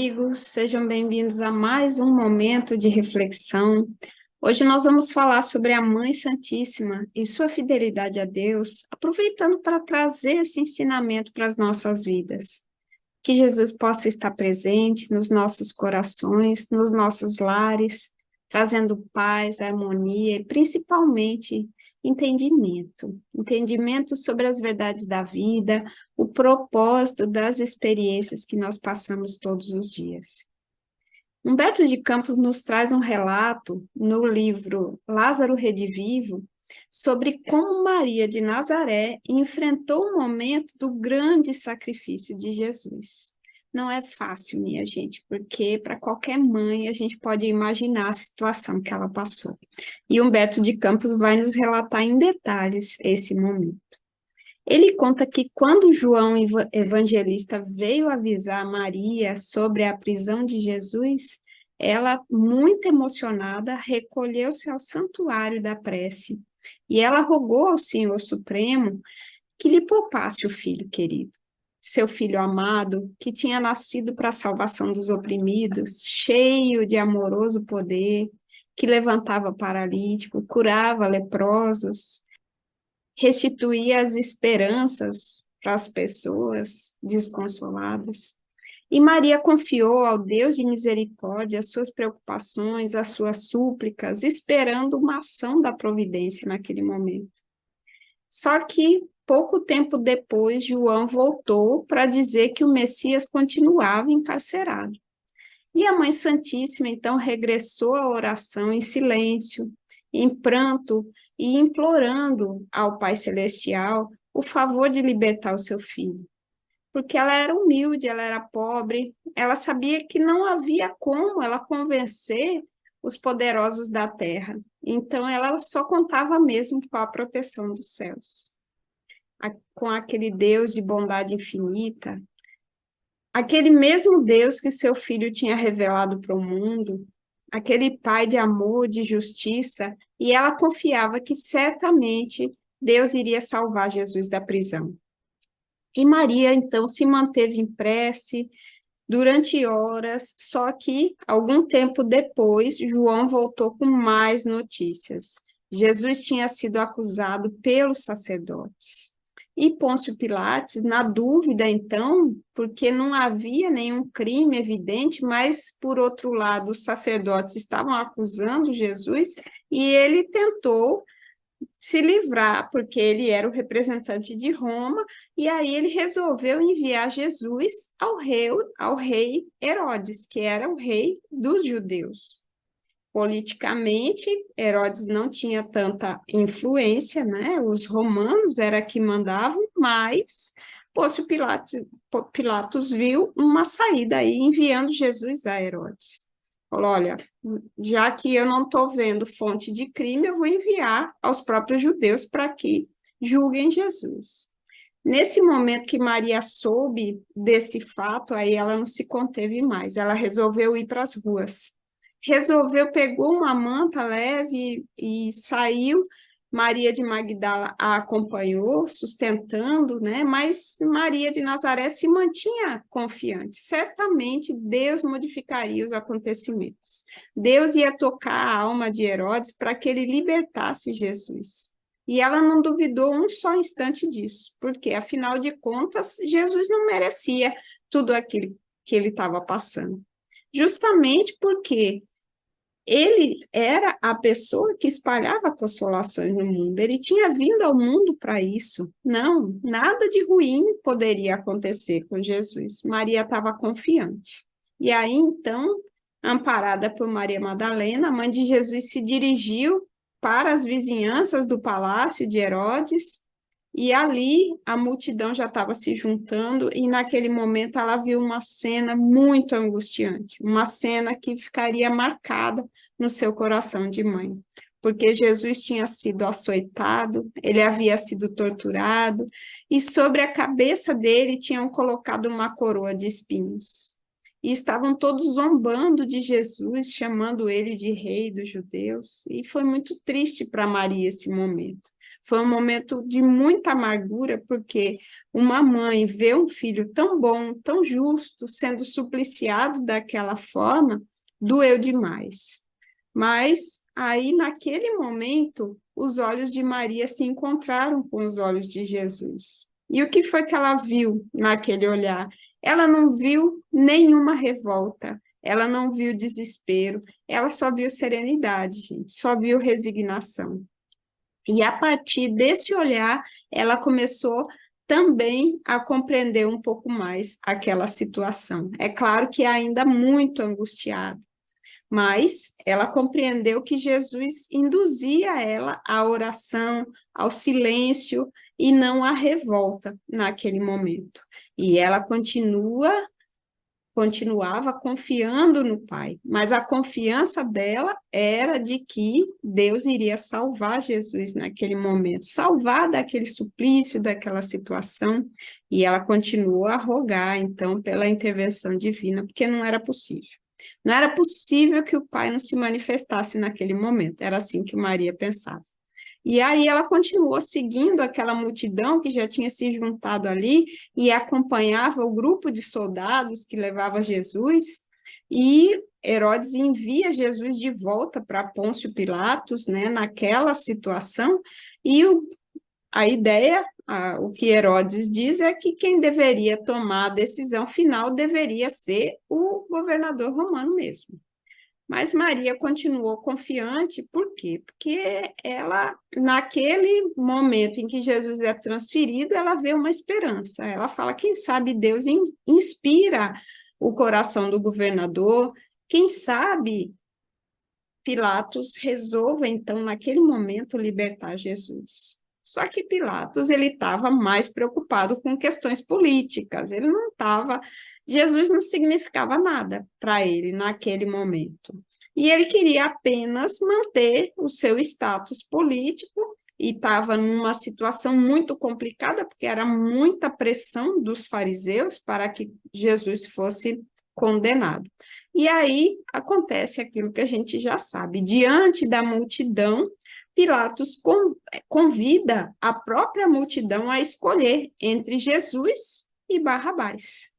amigos, sejam bem-vindos a mais um momento de reflexão. Hoje nós vamos falar sobre a Mãe Santíssima e sua fidelidade a Deus, aproveitando para trazer esse ensinamento para as nossas vidas. Que Jesus possa estar presente nos nossos corações, nos nossos lares, trazendo paz, harmonia e principalmente entendimento sobre as verdades da vida, o propósito das experiências que nós passamos todos os dias. Humberto de Campos nos traz um relato no livro Lázaro Redivivo sobre como Maria de Nazaré enfrentou o momento do grande sacrifício de Jesus. Não é fácil, minha gente, porque para qualquer mãe a gente pode imaginar a situação que ela passou. E Humberto de Campos vai nos relatar em detalhes esse momento. Ele conta que quando João Evangelista veio avisar Maria sobre a prisão de Jesus, ela, muito emocionada, recolheu-se ao santuário da prece e ela rogou ao Senhor Supremo que lhe poupasse o filho querido, seu filho amado, que tinha nascido para a salvação dos oprimidos, cheio de amoroso poder, que levantava paralítico, curava leprosos, restituía as esperanças para as pessoas desconsoladas. E Maria confiou ao Deus de misericórdia as suas preocupações, as suas súplicas, esperando uma ação da providência naquele momento. Só que, pouco tempo depois, João voltou para dizer que o Messias continuava encarcerado. E a Mãe Santíssima, então, regressou à oração em silêncio, em pranto e implorando ao Pai Celestial o favor de libertar o seu filho. Porque ela era humilde, ela era pobre, ela sabia que não havia como ela convencer os poderosos da terra. Então, ela só contava mesmo com a proteção dos céus. Com aquele Deus de bondade infinita, aquele mesmo Deus que seu filho tinha revelado para o mundo, aquele Pai de amor, de justiça, e ela confiava que certamente Deus iria salvar Jesus da prisão. E Maria, então, se manteve em prece durante horas, só que, algum tempo depois, João voltou com mais notícias. Jesus tinha sido acusado pelos sacerdotes. E Pôncio Pilatos, na dúvida, então, porque não havia nenhum crime evidente, mas, por outro lado, os sacerdotes estavam acusando Jesus, e ele tentou se livrar, porque ele era o representante de Roma, e aí ele resolveu enviar Jesus ao rei Herodes, que era o rei dos judeus. Politicamente, Herodes não tinha tanta influência, né? Os romanos era que mandavam, mas Pôncio Pilatos viu uma saída aí, enviando Jesus a Herodes. Falou, olha, já que eu não estou vendo fonte de crime, eu vou enviar aos próprios judeus para que julguem Jesus. Nesse momento que Maria soube desse fato, aí ela não se conteve mais, ela resolveu ir para as ruas. Pegou uma manta leve e saiu. Maria de Magdala a acompanhou, sustentando, né? Mas Maria de Nazaré se mantinha confiante. Certamente Deus modificaria os acontecimentos. Deus ia tocar a alma de Herodes para que ele libertasse Jesus. E ela não duvidou um só instante disso, porque, afinal de contas, Jesus não merecia tudo aquilo que ele estava passando. Justamente porque ele era a pessoa que espalhava consolações no mundo, ele tinha vindo ao mundo para isso. Não, nada de ruim poderia acontecer com Jesus. Maria estava confiante. E aí, então, amparada por Maria Madalena, a mãe de Jesus se dirigiu para as vizinhanças do palácio de Herodes, e ali a multidão já estava se juntando, e naquele momento ela viu uma cena muito angustiante, uma cena que ficaria marcada no seu coração de mãe, porque Jesus tinha sido açoitado, ele havia sido torturado, e sobre a cabeça dele tinham colocado uma coroa de espinhos. E estavam todos zombando de Jesus, chamando ele de rei dos judeus, e foi muito triste para Maria esse momento, Foi um momento de muita amargura, porque uma mãe vê um filho tão bom, tão justo, sendo supliciado daquela forma, doeu demais. Mas aí, naquele momento, os olhos de Maria se encontraram com os olhos de Jesus. E o que foi que ela viu naquele olhar? Ela não viu nenhuma revolta, ela não viu desespero, ela só viu serenidade, gente, só viu resignação. E a partir desse olhar, ela começou também a compreender um pouco mais aquela situação. É claro que ainda muito angustiada, mas ela compreendeu que Jesus induzia ela à oração, ao silêncio e não à revolta naquele momento. E ela continuava confiando no Pai, mas a confiança dela era de que Deus iria salvar Jesus naquele momento, salvar daquele suplício, daquela situação, e ela continuou a rogar, então, pela intervenção divina, porque não era possível. Não era possível que o Pai não se manifestasse naquele momento, era assim que Maria pensava. E aí ela continuou seguindo aquela multidão que já tinha se juntado ali e acompanhava o grupo de soldados que levava Jesus, e Herodes envia Jesus de volta para Pôncio Pilatos, né, naquela situação, e a ideia, o que Herodes diz é que quem deveria tomar a decisão final deveria ser o governador romano mesmo. Mas Maria continuou confiante, por quê? Porque ela, naquele momento em que Jesus é transferido, ela vê uma esperança. Ela fala, quem sabe Deus inspira o coração do governador, quem sabe Pilatos resolva, então, naquele momento, libertar Jesus. Só que Pilatos, ele estava mais preocupado com questões políticas, ele não estava... Jesus não significava nada para ele naquele momento. E ele queria apenas manter o seu status político e estava numa situação muito complicada, porque era muita pressão dos fariseus para que Jesus fosse condenado. E aí acontece aquilo que a gente já sabe. Diante da multidão, Pilatos convida a própria multidão a escolher entre Jesus e Barrabás.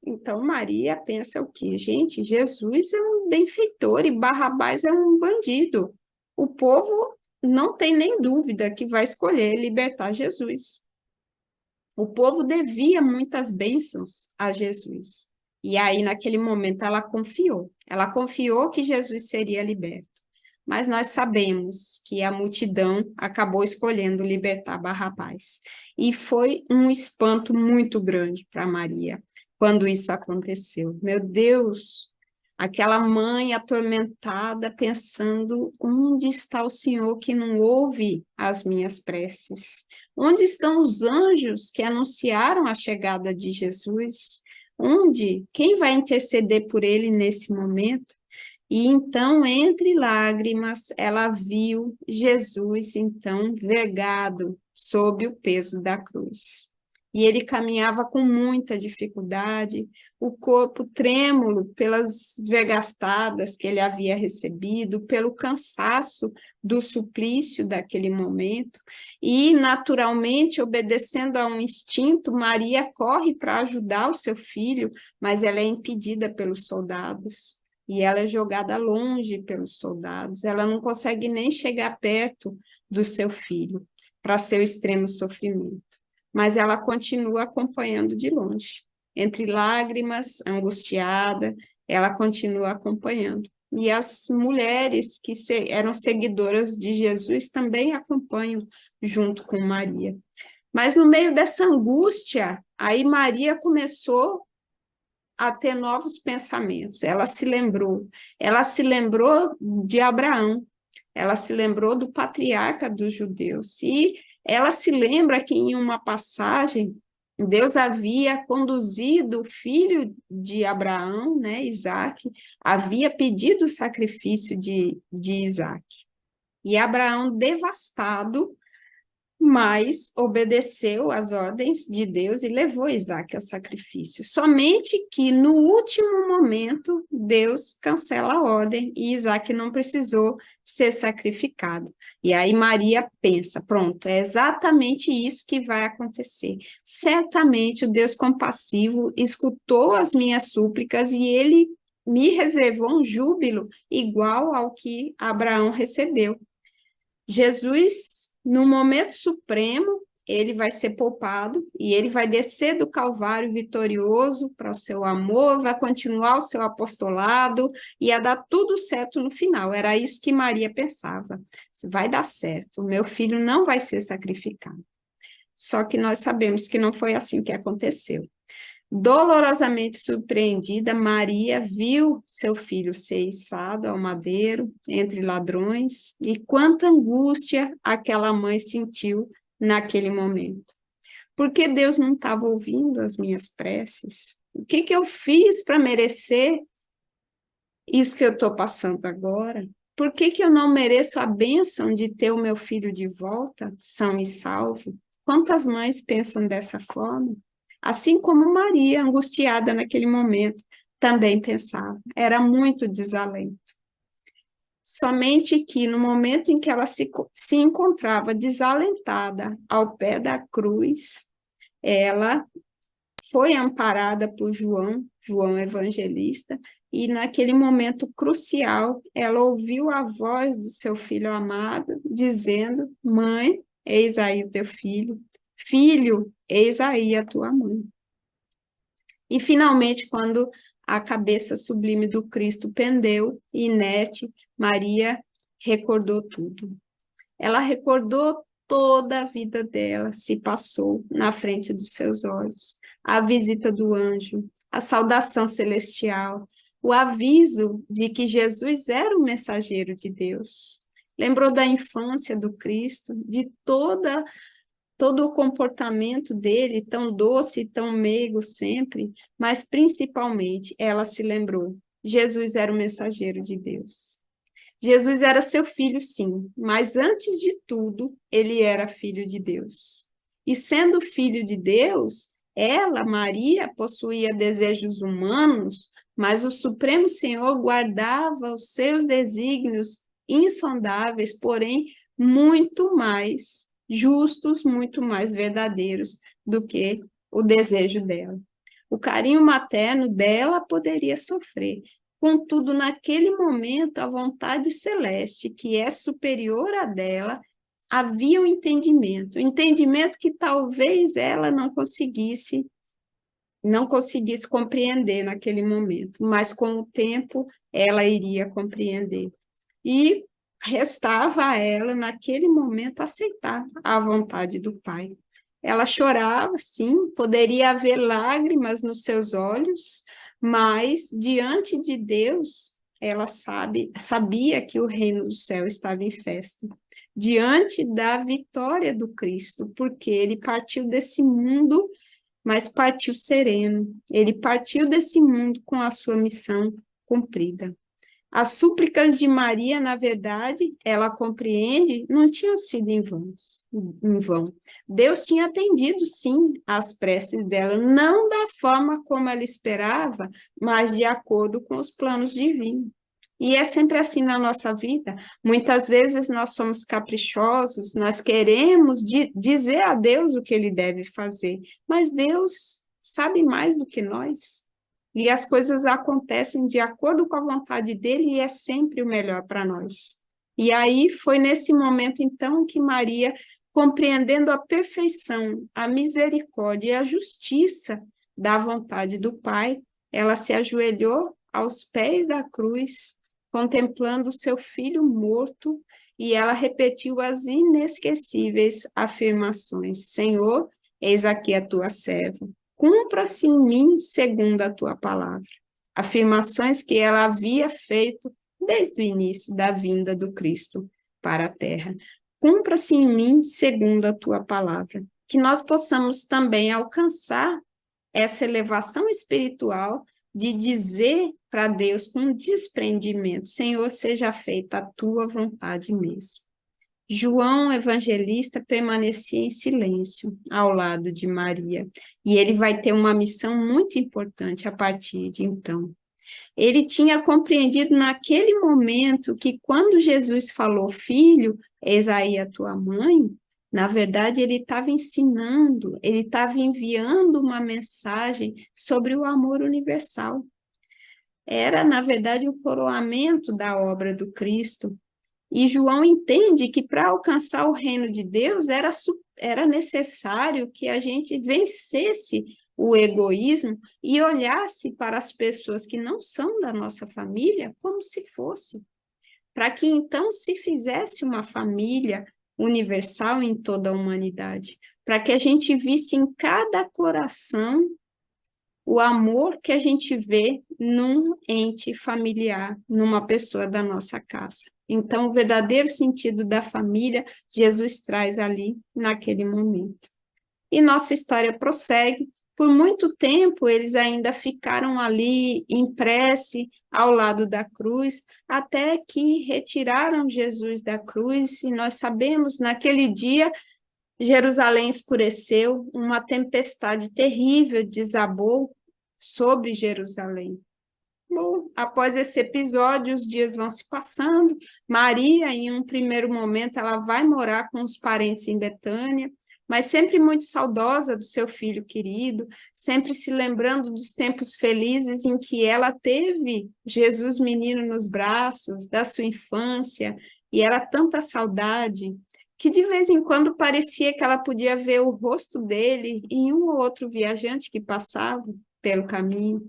Então, Maria pensa o quê? Gente, Jesus é um benfeitor e Barrabás é um bandido. O povo não tem nem dúvida que vai escolher libertar Jesus. O povo devia muitas bênçãos a Jesus. E aí, naquele momento, ela confiou. Ela confiou que Jesus seria liberto. Mas nós sabemos que a multidão acabou escolhendo libertar Barrabás. E foi um espanto muito grande para Maria quando isso aconteceu. Meu Deus, aquela mãe atormentada pensando: onde está o Senhor que não ouve as minhas preces? Onde estão os anjos que anunciaram a chegada de Jesus? Onde? Quem vai interceder por ele nesse momento? E então, entre lágrimas, ela viu Jesus, então, vergado sob o peso da cruz. E ele caminhava com muita dificuldade, o corpo trêmulo pelas vergastadas que ele havia recebido, pelo cansaço do suplício daquele momento. E, naturalmente, obedecendo a um instinto, Maria corre para ajudar o seu filho, mas ela é impedida pelos soldados. E ela é jogada longe pelos soldados, ela não consegue nem chegar perto do seu filho, para seu extremo sofrimento. Mas ela continua acompanhando de longe. Entre lágrimas, angustiada, ela continua acompanhando. E as mulheres que eram seguidoras de Jesus também acompanham junto com Maria. Mas no meio dessa angústia, aí Maria começou a ter novos pensamentos. Ela se lembrou de Abraão, ela se lembrou do patriarca dos judeus, e ela se lembra que em uma passagem Deus havia conduzido o filho de Abraão, né, Isaac, havia pedido o sacrifício de Isaac. E Abraão, devastado, mas obedeceu às ordens de Deus e levou Isaac ao sacrifício. Somente que no último momento Deus cancela a ordem e Isaac não precisou ser sacrificado. E aí Maria pensa, pronto, é exatamente isso que vai acontecer. Certamente o Deus compassivo escutou as minhas súplicas e ele me reservou um júbilo igual ao que Abraão recebeu. Jesus, no momento supremo, ele vai ser poupado e ele vai descer do Calvário vitorioso para o seu amor, vai continuar o seu apostolado e ia dar tudo certo no final. Era isso que Maria pensava. Vai dar certo, o meu filho não vai ser sacrificado. Só que nós sabemos que não foi assim que aconteceu. Dolorosamente surpreendida, Maria viu seu filho ser içado ao madeiro entre ladrões, e quanta angústia aquela mãe sentiu naquele momento. Porque Deus não estava ouvindo as minhas preces? O que eu fiz para merecer isso que eu estou passando agora? Por que eu não mereço a bênção de ter o meu filho de volta, são e salvo? Quantas mães pensam dessa forma? Assim como Maria, angustiada naquele momento, também pensava. Era muito desalento. Somente que no momento em que ela se encontrava desalentada ao pé da cruz, ela foi amparada por João Evangelista, e naquele momento crucial, ela ouviu a voz do seu filho amado, dizendo, mãe, eis aí o teu filho, filho, eis aí a tua mãe. E, finalmente, quando a cabeça sublime do Cristo pendeu, inerte, Maria recordou tudo. Ela recordou toda a vida dela, se passou na frente dos seus olhos. A visita do anjo, a saudação celestial, o aviso de que Jesus era o mensageiro de Deus. Lembrou da infância do Cristo, de todo o comportamento dele, tão doce, tão meigo sempre, mas principalmente ela se lembrou, Jesus era o mensageiro de Deus. Jesus era seu filho, sim, mas antes de tudo, ele era filho de Deus. E sendo filho de Deus, ela, Maria, possuía desejos humanos, mas o Supremo Senhor guardava os seus desígnios insondáveis, porém muito mais justos, muito mais verdadeiros do que o desejo dela. O carinho materno dela poderia sofrer, contudo, naquele momento, a vontade celeste, que é superior à dela, havia um entendimento que talvez ela não conseguisse compreender naquele momento, mas com o tempo ela iria compreender. E restava a ela, naquele momento, aceitar a vontade do Pai. Ela chorava, sim, poderia haver lágrimas nos seus olhos, mas diante de Deus, ela sabia que o reino do céu estava em festa. Diante da vitória do Cristo, porque ele partiu desse mundo, mas partiu sereno. Ele partiu desse mundo com a sua missão cumprida. As súplicas de Maria, na verdade, ela compreende, não tinham sido em vão. Deus tinha atendido, sim, às preces dela, não da forma como ela esperava, mas de acordo com os planos divinos. E é sempre assim na nossa vida. Muitas vezes nós somos caprichosos, nós queremos dizer a Deus o que ele deve fazer, mas Deus sabe mais do que nós. E as coisas acontecem de acordo com a vontade dele e é sempre o melhor para nós. E aí foi nesse momento, então, que Maria, compreendendo a perfeição, a misericórdia e a justiça da vontade do Pai, ela se ajoelhou aos pés da cruz, contemplando o seu filho morto, e ela repetiu as inesquecíveis afirmações: Senhor, eis aqui a tua serva. Cumpra-se em mim segundo a tua palavra. Afirmações que ela havia feito desde o início da vinda do Cristo para a terra. Cumpra-se em mim segundo a tua palavra. Que nós possamos também alcançar essa elevação espiritual de dizer para Deus com desprendimento: Senhor, seja feita a tua vontade mesmo. João Evangelista permanecia em silêncio ao lado de Maria, e ele vai ter uma missão muito importante a partir de então. Ele tinha compreendido naquele momento que quando Jesus falou, filho, eis aí a tua mãe, na verdade ele estava ensinando, ele estava enviando uma mensagem sobre o amor universal. Era, na verdade, o coroamento da obra do Cristo. E João entende que para alcançar o reino de Deus era necessário que a gente vencesse o egoísmo e olhasse para as pessoas que não são da nossa família como se fosse, para que então se fizesse uma família universal em toda a humanidade, para que a gente visse em cada coração o amor que a gente vê num ente familiar, numa pessoa da nossa casa. Então, o verdadeiro sentido da família, Jesus traz ali naquele momento. E nossa história prossegue. Por muito tempo, eles ainda ficaram ali em prece ao lado da cruz, até que retiraram Jesus da cruz, e nós sabemos, naquele dia, Jerusalém escureceu, uma tempestade terrível desabou sobre Jerusalém. Bom, após esse episódio, os dias vão se passando. Maria, em um primeiro momento, ela vai morar com os parentes em Betânia, mas sempre muito saudosa do seu filho querido, sempre se lembrando dos tempos felizes em que ela teve Jesus menino nos braços, da sua infância, e era tanta saudade que de vez em quando parecia que ela podia ver o rosto dele em um ou outro viajante que passava pelo caminho.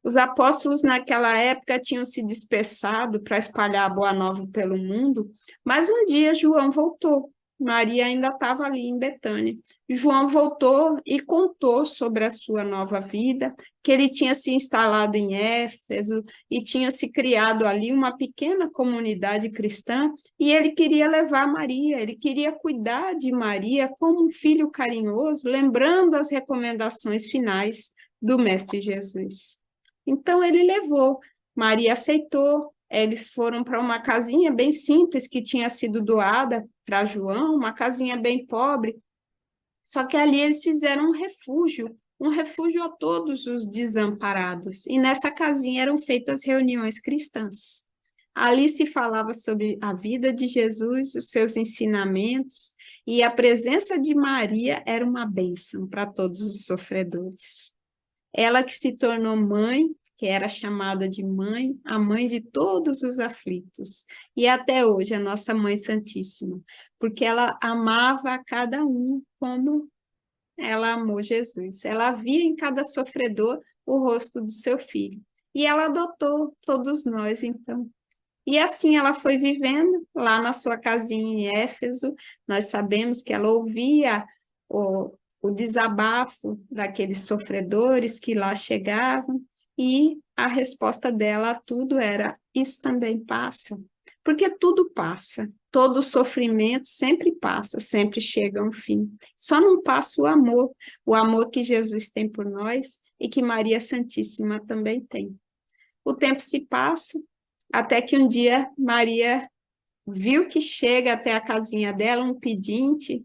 Os apóstolos naquela época tinham se dispersado para espalhar a boa nova pelo mundo, mas um dia João voltou. Maria ainda estava ali em Betânia. João voltou e contou sobre a sua nova vida, que ele tinha se instalado em Éfeso e tinha se criado ali uma pequena comunidade cristã, e ele queria levar Maria, ele queria cuidar de Maria como um filho carinhoso, lembrando as recomendações finais do Mestre Jesus. Então ele levou, Maria aceitou, eles foram para uma casinha bem simples que tinha sido doada para João, uma casinha bem pobre, só que ali eles fizeram um refúgio a todos os desamparados, e nessa casinha eram feitas reuniões cristãs. Ali se falava sobre a vida de Jesus, os seus ensinamentos, e a presença de Maria era uma bênção para todos os sofredores. Ela que se tornou mãe, que era chamada de mãe, a mãe de todos os aflitos. E até hoje, a nossa Mãe Santíssima, porque ela amava a cada um como ela amou Jesus. Ela via em cada sofredor o rosto do seu filho. E ela adotou todos nós, então. E assim ela foi vivendo lá na sua casinha em Éfeso. Nós sabemos que ela ouvia o desabafo daqueles sofredores que lá chegavam, e a resposta dela a tudo era: isso também passa, porque tudo passa, todo sofrimento sempre passa, sempre chega a um fim. Só não passa o amor que Jesus tem por nós e que Maria Santíssima também tem. O tempo se passa, até que um dia Maria viu que chega até a casinha dela um pedinte,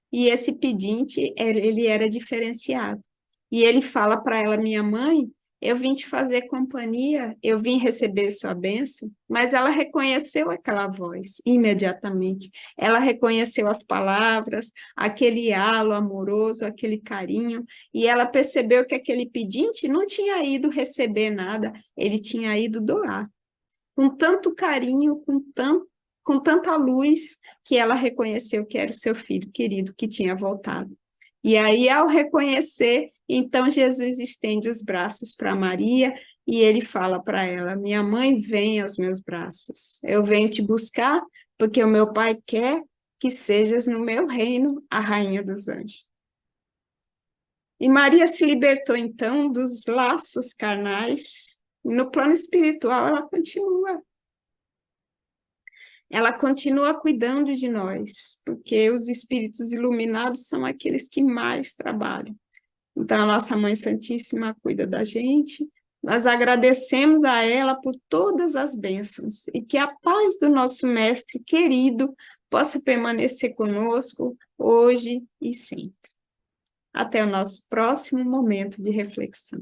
e esse pedinte, ele era diferenciado. E ele fala para ela: minha mãe, eu vim te fazer companhia, eu vim receber sua bênção. Mas ela reconheceu aquela voz imediatamente. Ela reconheceu as palavras, aquele halo amoroso, aquele carinho, e ela percebeu que aquele pedinte não tinha ido receber nada, ele tinha ido doar. Com tanto carinho, com tanta luz, que ela reconheceu que era o seu filho querido que tinha voltado. E aí, ao reconhecer, então Jesus estende os braços para Maria e ele fala para ela: minha mãe, vem aos meus braços. Eu venho te buscar porque o meu pai quer que sejas no meu reino a rainha dos anjos. E Maria se libertou então dos laços carnais. No plano espiritual, ela continua cuidando de nós, porque os espíritos iluminados são aqueles que mais trabalham. Então, a nossa Mãe Santíssima cuida da gente, nós agradecemos a ela por todas as bênçãos, e que a paz do nosso Mestre querido possa permanecer conosco hoje e sempre. Até o nosso próximo momento de reflexão.